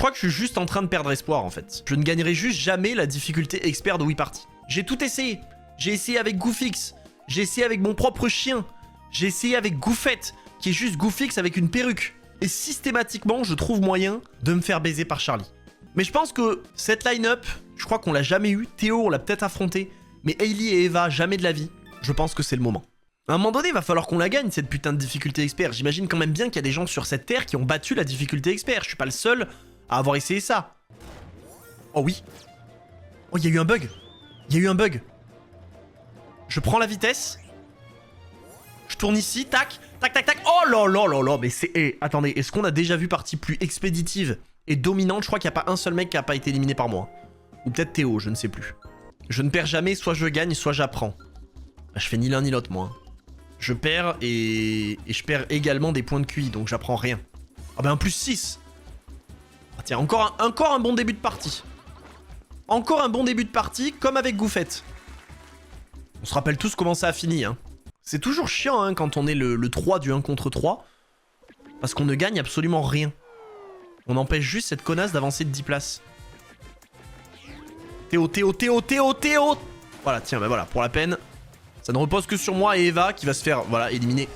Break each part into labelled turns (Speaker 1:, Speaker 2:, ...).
Speaker 1: crois que je suis juste en train de perdre espoir en fait. Je ne gagnerai juste jamais la difficulté expert de Wii Party. J'ai tout essayé. J'ai essayé avec Goofix. J'ai essayé avec mon propre chien. J'ai essayé avec Goofette, qui est juste Goofix avec une perruque. Et systématiquement, je trouve moyen de me faire baiser par Charlie. Mais je pense que cette line-up, je crois qu'on l'a jamais eu. Théo, on l'a peut-être affronté. Mais Hailey et Eva, jamais de la vie. Je pense que c'est le moment. À un moment donné, il va falloir qu'on la gagne, cette putain de difficulté expert. J'imagine quand même bien qu'il y a des gens sur cette terre qui ont battu la difficulté expert. Je suis pas le seul à avoir essayé ça. Oh oui. Oh, il y a eu un bug. Il y a eu un bug. Je prends la vitesse. Je tourne ici, tac, tac, tac, tac. Oh là là là là, mais c'est... Eh, attendez, est-ce qu'on a déjà vu partie plus expéditive et dominante? Je crois qu'il n'y a pas un seul mec qui n'a pas été éliminé par moi. Ou peut-être Théo, je ne sais plus. Je ne perds jamais, soit je gagne, soit j'apprends. Bah, je fais ni l'un ni l'autre, moi. Je perds et je perds également des points de QI, donc j'apprends rien. Ah ben un plus 6. Ah tiens, encore un bon début de partie. Encore un bon début de partie, comme avec Goofette. On se rappelle tous comment ça a fini, hein. C'est toujours chiant, hein, quand on est le 3 du 1 contre 3. Parce qu'on ne gagne absolument rien. On empêche juste cette connasse d'avancer de 10 places. Théo, Théo, Théo, Théo, Théo. Voilà, tiens, bah voilà, pour la peine. Ça ne repose que sur moi et Eva qui va se faire, voilà, éliminer.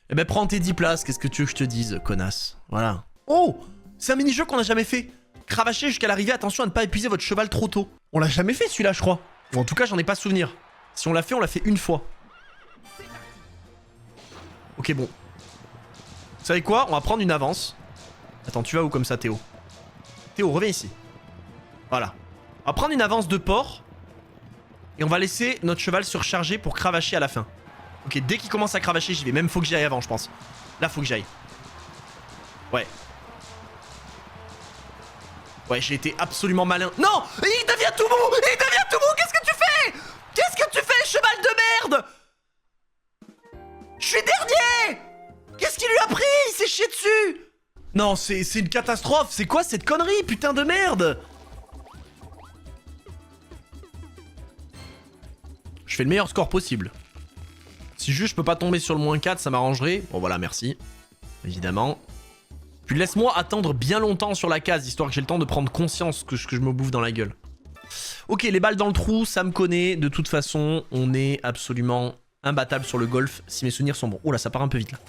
Speaker 1: Eh ben, prends tes 10 places, qu'est-ce que tu veux que je te dise, connasse. Voilà. Oh, c'est un mini-jeu qu'on n'a jamais fait. Cravacher jusqu'à l'arrivée, attention à ne pas épuiser votre cheval trop tôt. On l'a jamais fait celui-là, je crois. Ou en tout cas, j'en ai pas souvenir. Si on l'a fait une fois. Ok, bon. Vous savez quoi? On va prendre une avance. Attends, tu vas où comme ça, Théo? Théo, reviens ici. Voilà. On va prendre une avance de porc. Et on va laisser notre cheval se recharger pour cravacher à la fin. Ok, dès qu'il commence à cravacher, j'y vais. Même faut que j'y aille avant, je pense. Là, faut que j'y aille. Ouais. Ouais, j'ai été absolument malin. Non! Il devient tout mou! Il devient tout mou! Qu'est-ce que tu fais? Qu'est-ce que tu fais, cheval de merde? Je suis dernier! Qu'est-ce qu'il lui a pris? Il s'est chié dessus! Non, c'est une catastrophe. C'est quoi cette connerie, putain de merde? Je fais le meilleur score possible. Si juste je peux pas tomber sur le moins 4, ça m'arrangerait. Bon voilà, merci. Évidemment. Puis laisse-moi attendre bien longtemps sur la case, histoire que j'ai le temps de prendre conscience que je me bouffe dans la gueule. Ok, les balles dans le trou, ça me connaît. De toute façon, on est absolument imbattable sur le golf, si mes souvenirs sont bons. Oh là, ça part un peu vite là.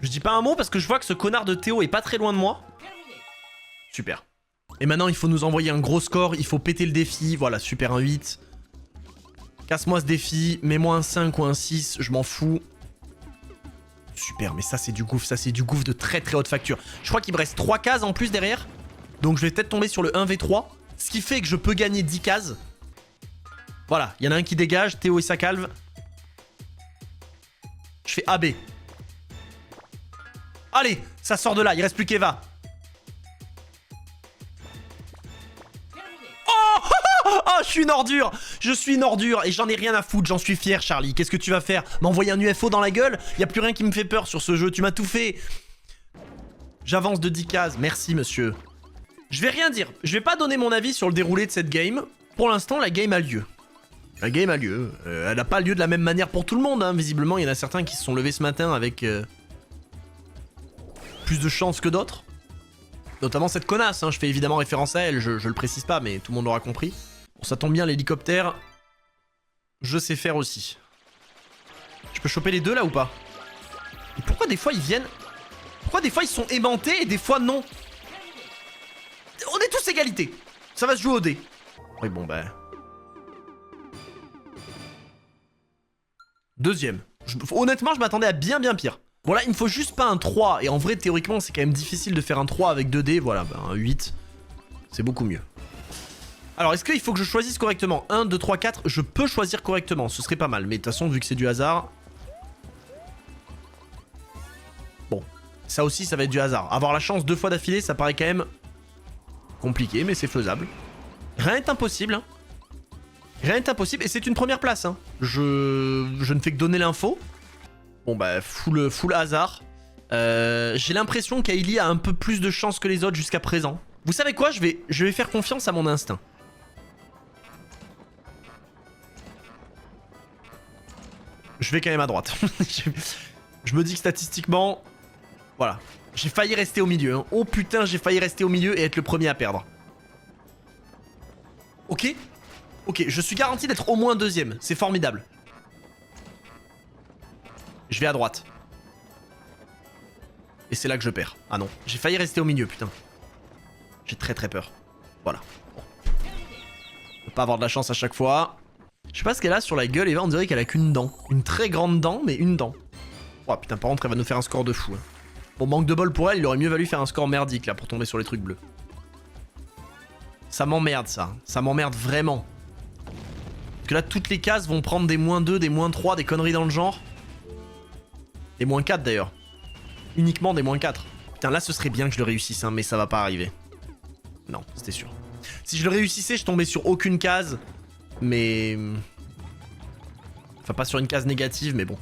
Speaker 1: Je dis pas un mot parce que je vois que ce connard de Théo est pas très loin de moi. Super. Et maintenant, il faut nous envoyer un gros score. Il faut péter le défi. Voilà, super, un 8. Casse-moi ce défi. Mets-moi un 5 ou un 6. Je m'en fous. Super, mais ça, c'est du gouffre. Ça, c'est du gouffre de très très haute facture. Je crois qu'il me reste 3 cases en plus derrière. Donc, je vais peut-être tomber sur le 1v3. Ce qui fait que je peux gagner 10 cases. Voilà, il y en a un qui dégage. Théo et sa calve. Je fais AB. Allez, ça sort de là, il reste plus qu'Eva. Oh, je suis une ordure. Je suis une ordure et j'en ai rien à foutre, j'en suis fier, Charlie. Qu'est-ce que tu vas faire? M'envoyer un UFO dans la gueule? Y a plus rien qui me fait peur sur ce jeu, tu m'as tout fait. J'avance de 10 cases, merci monsieur. Je vais rien dire, je vais pas donner mon avis sur le déroulé de cette game. Pour l'instant, la game a lieu. La game a lieu. Elle n'a pas lieu de la même manière pour tout le monde, hein. Visiblement, il y en a certains qui se sont levés ce matin avec... plus de chance que d'autres. Notamment cette connasse, hein. Je fais évidemment référence à elle, je le précise pas, mais tout le monde l'aura compris. Bon, ça tombe bien, l'hélicoptère, je sais faire aussi. Je peux choper les deux là ou pas? Et pourquoi des fois ils viennent... Pourquoi des fois ils sont aimantés et des fois non? On est tous égalité. Ça va se jouer au dé. Oui bon bah... Deuxième. Honnêtement je m'attendais à bien pire. Bon là il me faut juste pas un 3. Et en vrai théoriquement c'est quand même difficile de faire un 3 avec 2 dés. Voilà, bah, un 8. C'est beaucoup mieux. Alors est-ce qu'il faut que je choisisse correctement? 1, 2, 3, 4. Je peux choisir correctement. Ce serait pas mal. Mais de toute façon vu que c'est du hasard... Bon. Ça aussi ça va être du hasard. Avoir la chance 2 fois d'affilée ça paraît quand même... compliqué mais c'est faisable. Rien n'est impossible hein. Rien n'est impossible et c'est une première place hein. Je ne fais que donner l'info. Bon bah full hasard. J'ai l'impression qu'Hailey a un peu plus de chance que les autres jusqu'à présent. Vous savez quoi, je vais faire confiance à mon instinct. Je vais quand même à droite. Je me dis que statistiquement Voilà. J'ai failli rester au milieu. Hein. Oh putain, j'ai failli rester au milieu et être le premier à perdre. Ok. Ok, je suis garanti d'être au moins deuxième. C'est formidable. Je vais à droite. Et c'est là que je perds. Ah non, j'ai failli rester au milieu, putain. J'ai très très peur. Voilà. Bon. Je peux pas avoir de la chance à chaque fois. Je sais pas ce qu'elle a sur la gueule, Eva, on dirait qu'elle a qu'une dent. Une très grande dent, mais une dent. Oh putain, par contre, elle va nous faire un score de fou. Hein. Bon, manque de bol pour elle, il aurait mieux valu faire un score merdique, là, pour tomber sur les trucs bleus. Ça m'emmerde, ça. Ça m'emmerde vraiment. Parce que là, toutes les cases vont prendre des -2, des -3, des conneries dans le genre. Des -4, d'ailleurs. Uniquement des -4. Putain, là, ce serait bien que je le réussisse, hein, mais ça va pas arriver. Non, c'était sûr. Si je le réussissais, je tombais sur aucune case. Mais... Enfin, pas sur une case négative, mais bon.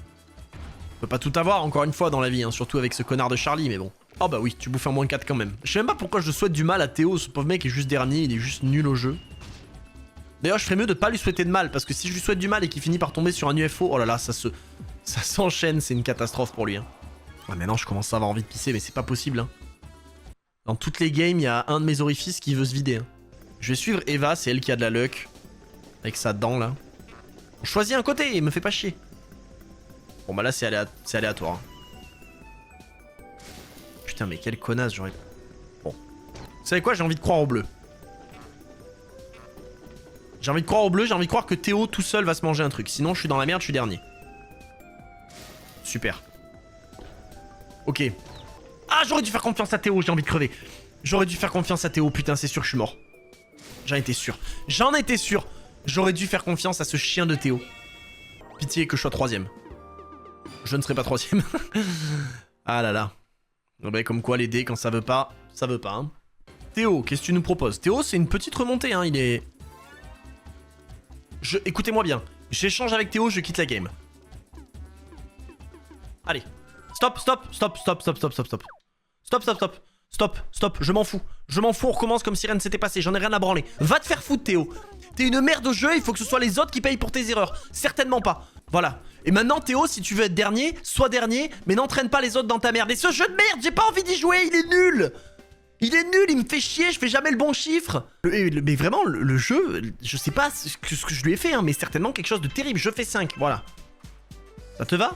Speaker 1: On peut pas tout avoir, encore une fois, dans la vie, hein, surtout avec ce connard de Charlie, mais bon. Oh bah oui, tu bouffes un -4 quand même. Je sais même pas pourquoi je souhaite du mal à Théo, ce pauvre mec est juste dernier, il est juste nul au jeu. D'ailleurs, je ferais mieux de pas lui souhaiter de mal, parce que si je lui souhaite du mal et qu'il finit par tomber sur un UFO, oh là là, ça s'enchaîne, c'est une catastrophe pour lui. Hein. Ouais, maintenant je commence à avoir envie de pisser, mais c'est pas possible. Hein. Dans toutes les games, il y a un de mes orifices qui veut se vider. Hein. Je vais suivre Eva, c'est elle qui a de la luck. Avec sa dent là. On choisit un côté, il me fait pas chier. Bon bah là c'est aléatoire. Hein. Putain mais quelle connasse, j'aurais... Bon. Vous savez quoi, j'ai envie de croire au bleu. J'ai envie de croire au bleu, j'ai envie de croire que Théo tout seul va se manger un truc. Sinon je suis dans la merde, je suis dernier. Super. Ok. Ah, j'aurais dû faire confiance à Théo, j'ai envie de crever. J'aurais dû faire confiance à Théo, putain, c'est sûr que je suis mort. J'en étais sûr. J'en étais sûr. J'aurais dû faire confiance à ce chien de Théo. Pitié que je sois troisième. Je ne serai pas troisième. Ah là là. Bah, comme quoi les dés, quand ça veut pas, ça veut pas. Hein. Théo, qu'est-ce que tu nous proposes? Théo, c'est une petite remontée, hein, il est... Écoutez-moi bien. J'échange avec Théo, je quitte la game. Allez. Stop, stop, stop, stop, stop, stop, stop, stop. Stop, stop, stop. Stop, stop, je m'en fous. Je m'en fous, on recommence comme si rien ne s'était passé. J'en ai rien à branler. Va te faire foutre, Théo. T'es une merde au jeu, il faut que ce soit les autres qui payent pour tes erreurs. Certainement pas. Voilà. Et maintenant, Théo, si tu veux être dernier, sois dernier, mais n'entraîne pas les autres dans ta merde. Et ce jeu de merde, j'ai pas envie d'y jouer, il est nul. Il est nul, il me fait chier, je fais jamais le bon chiffre. Mais vraiment, le jeu, je sais pas ce que je lui ai fait, hein, mais certainement quelque chose de terrible. Je fais 5, voilà. Ça te va?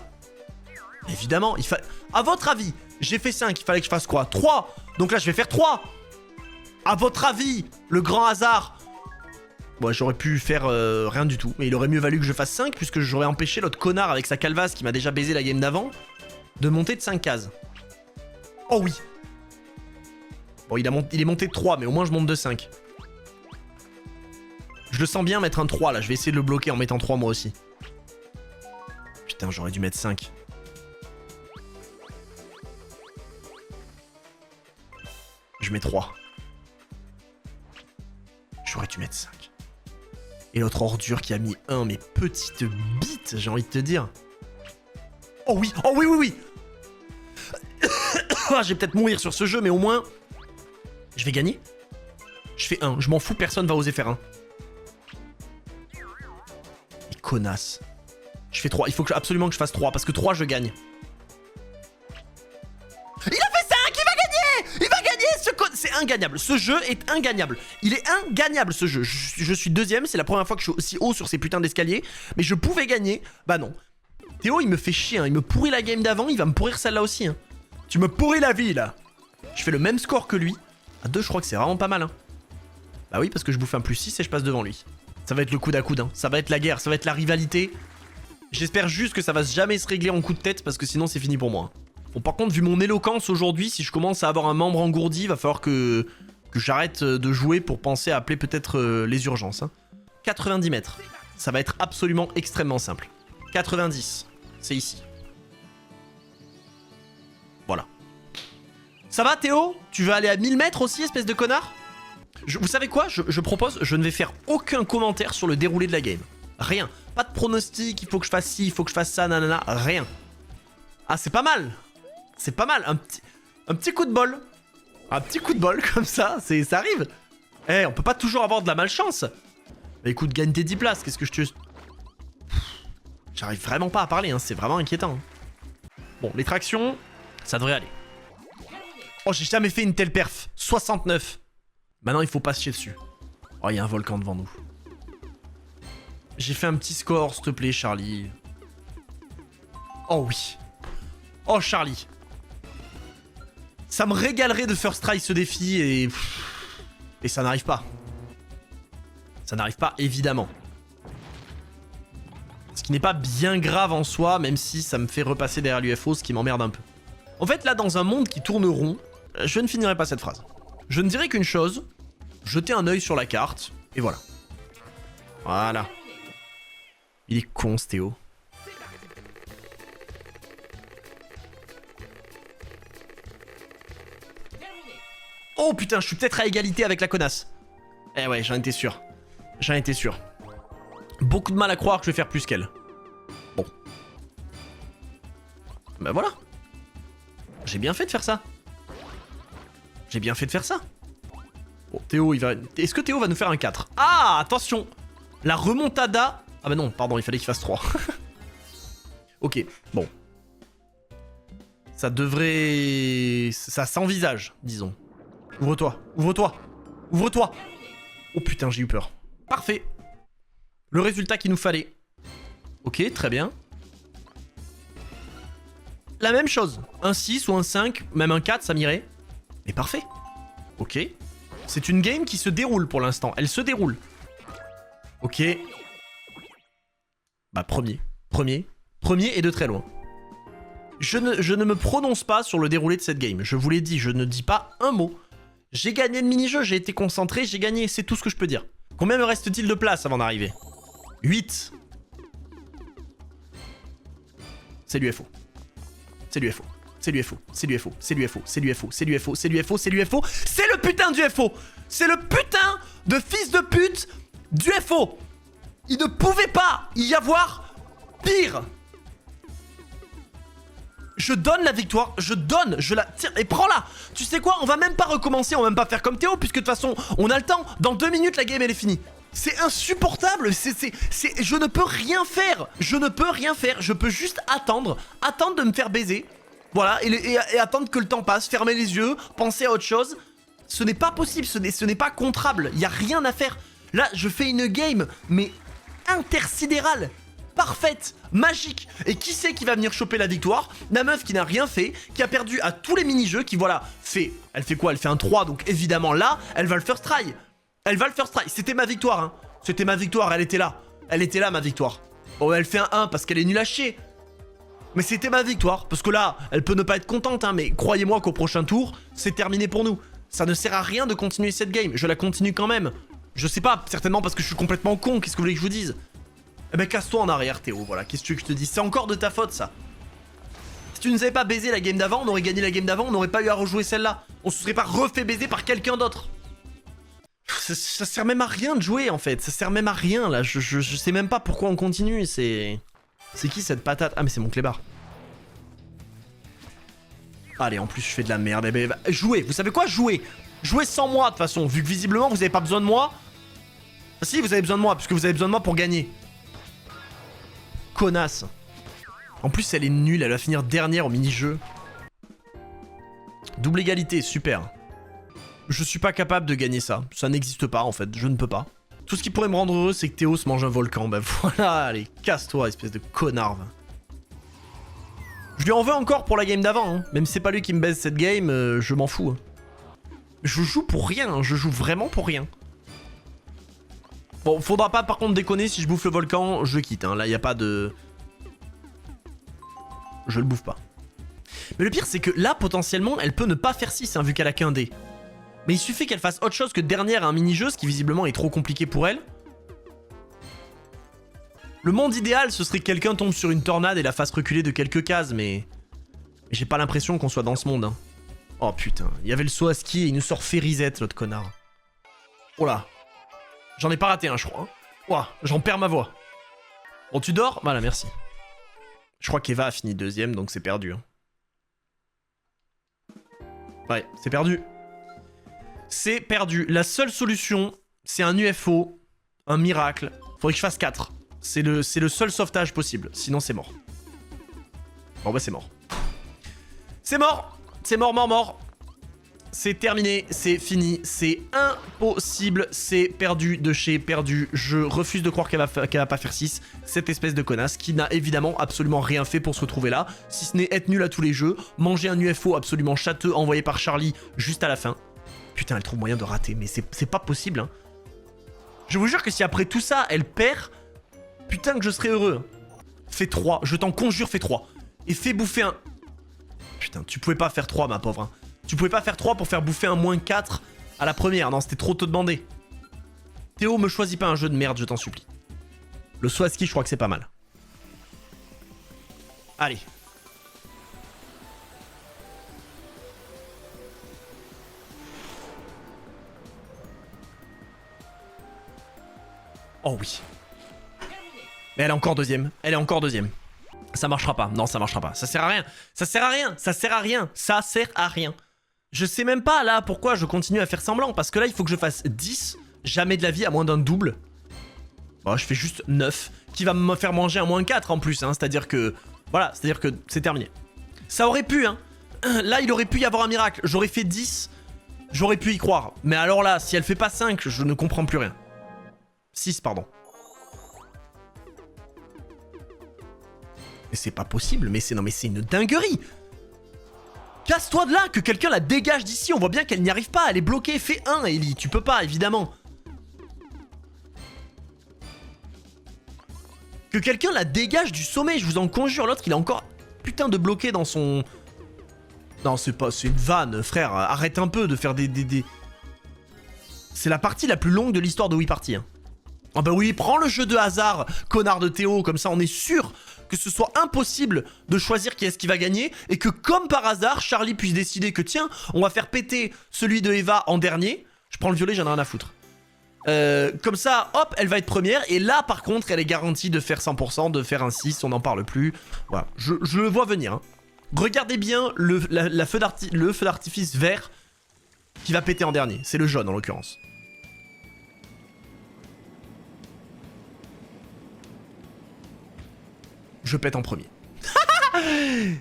Speaker 1: Évidemment, il fallait... À votre avis, j'ai fait 5, il fallait que je fasse quoi? 3. Donc là, je vais faire 3. À votre avis, le grand hasard. Bon, j'aurais pu faire rien du tout. Mais il aurait mieux valu que je fasse 5, puisque j'aurais empêché l'autre connard avec sa calvasse qui m'a déjà baisé la game d'avant de monter de 5 cases. Oh oui. Bon, il est monté de 3, mais au moins je monte de 5. Je le sens bien mettre un 3 là. Je vais essayer de le bloquer en mettant 3 moi aussi. Putain, j'aurais dû mettre 5. Je mets 3. J'aurais dû mettre 5. Et l'autre ordure qui a mis 1, mais petite bite, j'ai envie de te dire. Oh oui, oh oui, oui, oui. Je vais peut-être mourir sur ce jeu, mais au moins... Je vais gagner. Je fais 1, je m'en fous, personne va oser faire 1. Et connasse. Je fais 3, il faut absolument que je fasse 3, parce que 3, je gagne. Il a fait 5, il va gagner. Il va gagner, c'est ingagnable. Ce jeu est ingagnable. Il est ingagnable, ce jeu. Je suis deuxième, c'est la première fois que je suis aussi haut sur ces putains d'escaliers. Mais je pouvais gagner. Bah non. Théo, il me fait chier, hein. Il me pourrit la game d'avant, il va me pourrir celle-là aussi. Hein. Tu me pourris la vie, là. Je fais le même score que lui. À 2, je crois que c'est vraiment pas mal. Hein. Bah oui, parce que je bouffe un +6 et je passe devant lui. Ça va être le coude à coude. Hein. Ça va être la guerre, ça va être la rivalité. J'espère juste que ça va jamais se régler en coup de tête, parce que sinon, c'est fini pour moi. Bon, par contre, vu mon éloquence aujourd'hui, si je commence à avoir un membre engourdi, il va falloir que j'arrête de jouer pour penser à appeler peut-être les urgences. Hein. 90 mètres. Ça va être absolument extrêmement simple. 90. C'est ici. Voilà. Ça va, Théo? Tu veux aller à 1000 mètres aussi, espèce de connard? Vous savez quoi? Je propose, je ne vais faire aucun commentaire sur le déroulé de la game. Rien. Pas de pronostic, il faut que je fasse ci, il faut que je fasse ça, nanana. Rien. Ah, c'est pas mal. C'est pas mal. Un petit coup de bol. Un petit coup de bol, comme ça. Ça arrive. Eh, on peut pas toujours avoir de la malchance. Bah écoute, gagne tes 10 places. Qu'est-ce que je te... J'arrive vraiment pas à parler, hein. C'est vraiment inquiétant. Bon, les tractions, ça devrait aller. Oh, j'ai jamais fait une telle perf. 69. Maintenant, il faut pas se chier dessus. Oh, il y a un volcan devant nous. J'ai fait un petit score, s'il te plaît, Charlie. Oh oui. Oh, Charlie. Ça me régalerait de first try ce défi et... Et ça n'arrive pas. Ça n'arrive pas, évidemment. Ce qui n'est pas bien grave en soi, même si ça me fait repasser derrière l'UFO, ce qui m'emmerde un peu. En fait, là, dans un monde qui tourne rond, je ne finirai pas cette phrase. Je ne dirai qu'une chose, jeter un œil sur la carte, et voilà. Voilà. Il est con, ce Théo. Oh putain, je suis peut-être à égalité avec la connasse. Eh ouais, j'en étais sûr. J'en étais sûr. Beaucoup de mal à croire que je vais faire plus qu'elle. Bon. Bah voilà. J'ai bien fait de faire ça. J'ai bien fait de faire ça. Bon, Théo, il va... Est-ce que Théo va nous faire un 4? Ah, attention. La remontada... Ah bah non, pardon, il fallait qu'il fasse 3. Ok, bon. Ça devrait... Ça s'envisage, disons. Ouvre-toi, ouvre-toi, ouvre-toi. Oh putain, j'ai eu peur. Parfait. Le résultat qu'il nous fallait. Ok, très bien. La même chose. Un 6 ou un 5, même un 4, ça m'irait. Mais parfait. Ok. C'est une game qui se déroule pour l'instant. Elle se déroule. Ok. Bah premier. Premier et de très loin. Je ne me prononce pas sur le déroulé de cette game. Je vous l'ai dit, je ne dis pas un mot. J'ai gagné le mini-jeu, j'ai été concentré, j'ai gagné, c'est tout ce que je peux dire. Combien me reste-t-il de place avant d'arriver? 8. C'est l'UFO. C'est l'UFO. C'est l'UFO. C'est l'UFO. C'est l'UFO. C'est l'UFO. C'est l'UFO. C'est l'UFO. C'est l'UFO. C'est le putain d'UFO. C'est le putain de fils de pute d'UFO. Il ne pouvait pas y avoir pire. Je donne la victoire, je la tire et prends-la. Tu sais quoi, on va même pas recommencer, on va même pas faire comme Théo, puisque de toute façon, on a le temps. Dans 2 minutes, la game, elle est finie. C'est insupportable, je ne peux rien faire. Je ne peux rien faire, je peux juste attendre de me faire baiser. Voilà, et attendre que le temps passe, fermer les yeux, penser à autre chose. Ce n'est pas possible, ce n'est pas contrable, il y a rien à faire. Là, je fais une game, mais intersidérale. Parfaite, magique. Et qui c'est qui va venir choper la victoire? La meuf qui n'a rien fait, qui a perdu à tous les mini-jeux, qui voilà, elle fait quoi? Elle fait un 3, donc évidemment là, elle va le first try. Elle va le first try. C'était ma victoire, hein. C'était ma victoire, elle était là. Elle était là, ma victoire. Bon, elle fait un 1 parce qu'elle est nulle à chier. Mais c'était ma victoire, parce que là, elle peut ne pas être contente, hein, mais croyez-moi qu'au prochain tour, c'est terminé pour nous. Ça ne sert à rien de continuer cette game, je la continue quand même. Je sais pas, certainement parce que je suis complètement con, qu'est-ce que vous voulez que je vous dise? Eh ben casse-toi en arrière Théo, voilà, qu'est-ce que tu veux que je te dise? C'est encore de ta faute ça. Si tu nous avais pas baisé la game d'avant, on aurait gagné la game d'avant, on n'aurait pas eu à rejouer celle-là. On se serait pas refait baiser par quelqu'un d'autre. Ça sert même à rien de jouer en fait, ça sert même à rien là, je sais même pas pourquoi on continue, c'est... C'est qui cette patate? Ah mais c'est mon clébard. Allez, en plus je fais de la merde, eh ben, jouez, vous savez quoi? Jouez. Jouez sans moi de toute façon, vu que visiblement vous avez pas besoin de moi. Ah, si, vous avez besoin de moi, puisque vous avez besoin de moi pour gagner. Connasse. En plus, elle est nulle, elle va finir dernière au mini-jeu. Double égalité, super. Je suis pas capable de gagner ça. Ça n'existe pas, en fait, je ne peux pas. Tout ce qui pourrait me rendre heureux, c'est que Théo se mange un volcan. Bah voilà, allez, casse-toi, espèce de connard. Je lui en veux encore pour la game d'avant, hein. Même si c'est pas lui qui me baise cette game, je m'en fous. Hein. Je joue pour rien, hein. Je joue vraiment pour rien. Bon, faudra pas par contre déconner, si je bouffe le volcan, je quitte, hein. Là, y a pas de... Je le bouffe pas. Mais le pire, c'est que là, potentiellement, elle peut ne pas faire 6, hein, vu qu'elle a qu'un dé. Mais il suffit qu'elle fasse autre chose que dernière à un mini-jeu, ce qui visiblement est trop compliqué pour elle. Le monde idéal, ce serait que quelqu'un tombe sur une tornade et la fasse reculer de quelques cases, mais... J'ai pas l'impression qu'on soit dans ce monde, hein. Oh putain, il y avait le saut à ski et il nous sort Férisette, l'autre connard. Oh là. J'en ai pas raté un, je crois. Ouah, j'en perds ma voix. Bon, tu dors? Voilà, merci. Je crois qu'Eva a fini deuxième, donc c'est perdu. Hein. Ouais, c'est perdu. C'est perdu. La seule solution, c'est un UFO, un miracle. Faudrait que je fasse 4. C'est le seul sauvetage possible, sinon c'est mort. Bon bah c'est mort. C'est mort. C'est mort. c'est terminé, c'est fini, c'est impossible, c'est perdu de chez perdu. Je refuse de croire qu'elle va pas faire 6, cette espèce de connasse qui n'a évidemment absolument rien fait pour se retrouver là, si ce n'est être nul à tous les jeux, manger un UFO absolument châteux envoyé par Charlie juste à la fin. Putain, elle trouve moyen de rater, mais c'est pas possible, hein. Je vous jure que si après tout ça, elle perd, putain que je serais heureux. Fais 3, je t'en conjure, fais 3. Et fais bouffer un... Putain, tu pouvais pas faire 3, ma pauvre, hein. Tu pouvais pas faire 3 pour faire bouffer un -4 à la première. Non, c'était trop te demander. Théo, me choisis pas un jeu de merde, je t'en supplie. Le saut à ski, je crois que c'est pas mal. Allez. Oh oui. Mais elle est encore deuxième. Elle est encore deuxième. Ça marchera pas. Non, ça marchera pas. Ça sert à rien. Ça sert à rien. Ça sert à rien. Ça sert à rien. Je sais même pas là pourquoi je continue à faire semblant. Parce que là, il faut que je fasse 10. Jamais de la vie à moins d'un double. Bon, je fais juste 9. Qui va me faire manger un -4 en plus. Hein. C'est-à-dire que... Voilà, c'est-à-dire que c'est terminé. Ça aurait pu, hein. Là, il aurait pu y avoir un miracle. J'aurais fait 10. J'aurais pu y croire. Mais alors là, si elle fait pas 5, je ne comprends plus rien. 6, pardon. Mais c'est pas possible, mais c'est une dinguerie. Casse-toi de là, que quelqu'un la dégage d'ici. On voit bien qu'elle n'y arrive pas, elle est bloquée. Fais 1, Ellie, tu peux pas, évidemment. Que quelqu'un la dégage du sommet, je vous en conjure. L'autre, il est encore putain de bloqué dans son... Non, c'est une vanne, frère. Arrête un peu de faire des... C'est la partie la plus longue de l'histoire de Wii Party. Hein. Ah bah oui, prends le jeu de hasard, connard de Théo. Comme ça, on est sûr que ce soit impossible de choisir qui est-ce qui va gagner et que comme par hasard, Charlie puisse décider que tiens, on va faire péter celui de Eva en dernier. Je prends le violet, j'en ai rien à foutre. Comme ça, hop, elle va être première et là par contre, elle est garantie de faire 100%, de faire un 6, on n'en parle plus. Voilà, je le vois venir. Hein. Regardez bien le feu d'artifice vert qui va péter en dernier. C'est le jaune en l'occurrence. Je pète en premier.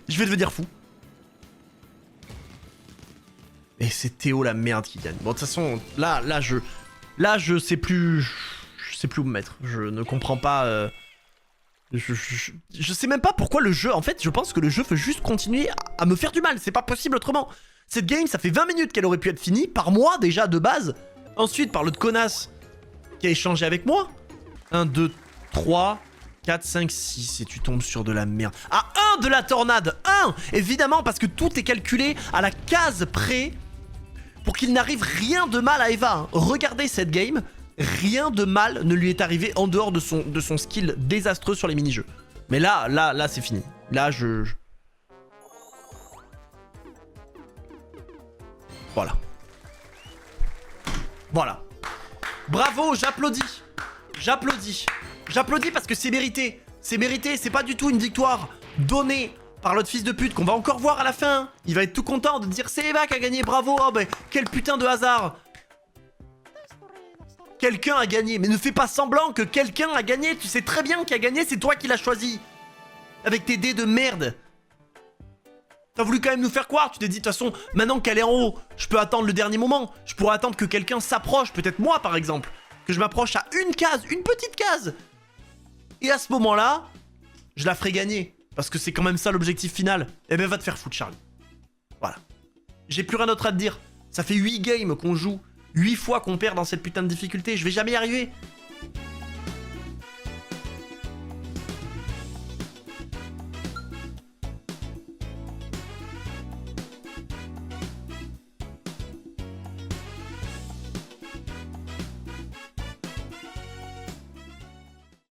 Speaker 1: Je vais devenir fou. Et c'est Théo la merde qui gagne. Bon, de toute façon, là, je sais plus... Je sais plus où me mettre. Je ne comprends pas... Je sais même pas pourquoi le jeu... En fait, je pense que le jeu veut juste continuer à me faire du mal. C'est pas possible autrement. Cette game, ça fait 20 minutes qu'elle aurait pu être finie. Par moi, déjà, de base. Ensuite, par l'autre connasse qui a échangé avec moi. 1, 2, 3... 4, 5, 6 et tu tombes sur de la merde. Ah, 1 de la tornade, 1. Évidemment, parce que tout est calculé à la case près pour qu'il n'arrive rien de mal à Eva. Hein. Regardez cette game, rien de mal ne lui est arrivé en dehors de son skill désastreux sur les mini-jeux. Mais là, c'est fini. Là, Voilà. Voilà. Bravo, j'applaudis. J'applaudis. J'applaudis parce que c'est mérité. C'est mérité, c'est pas du tout une victoire donnée par l'autre fils de pute qu'on va encore voir à la fin. Il va être tout content de dire c'est Eva qui a gagné, bravo. Oh ben, quel putain de hasard. Quelqu'un a gagné, mais ne fais pas semblant que quelqu'un a gagné. Tu sais très bien qui a gagné, c'est toi qui l'as choisi. Avec tes dés de merde. T'as voulu quand même nous faire croire. Tu t'es dit de toute façon, maintenant qu'elle est en haut, je peux attendre le dernier moment. Je pourrais attendre que quelqu'un s'approche, peut-être moi par exemple. Que je m'approche à une case, une petite case. Et à ce moment-là, je la ferai gagner. Parce que c'est quand même ça l'objectif final. Eh ben va te faire foutre, Charlie. Voilà. J'ai plus rien d'autre à te dire. Ça fait 8 games qu'on joue. 8 fois qu'on perd dans cette putain de difficulté. Je vais jamais y arriver.